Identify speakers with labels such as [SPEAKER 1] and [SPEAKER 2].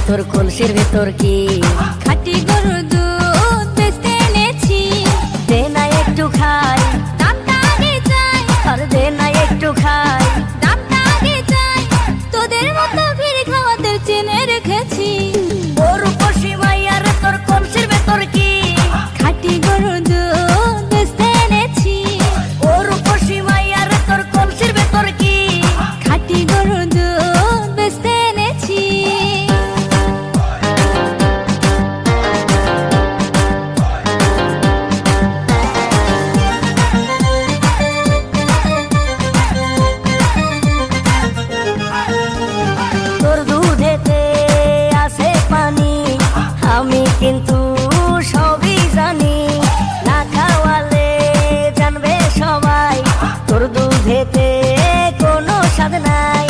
[SPEAKER 1] তোর কলসির ভেতর কি
[SPEAKER 2] খাঁটি গরুর দুধ বেচতে এনেছি।
[SPEAKER 1] দে না একটু খাই,
[SPEAKER 2] দামটা আগে চাই,
[SPEAKER 1] আর দে না একটু খাই।
[SPEAKER 2] দামটা আগে চাই, তোদের মতো ভিড় খাওয়াদের চেনে রেখেছি।
[SPEAKER 1] ও রূপসী মাইয়া রে তোর কলসির ভেতর কি
[SPEAKER 2] খাঁটি গরুর দুধ বেচতে এনেছি।
[SPEAKER 1] ও রূপসী মাইয়া রে তোর কলসির ভেতর কি
[SPEAKER 2] খাঁটি গরুর দুধ বেচতে এনেছি।
[SPEAKER 1] তোর দুধেতে আছে পানি, আমি কিন্তু সবই জানি। না খাওয়ালে জানবে সবাই তোর দুধেতে কোনো স্বাদ নাই।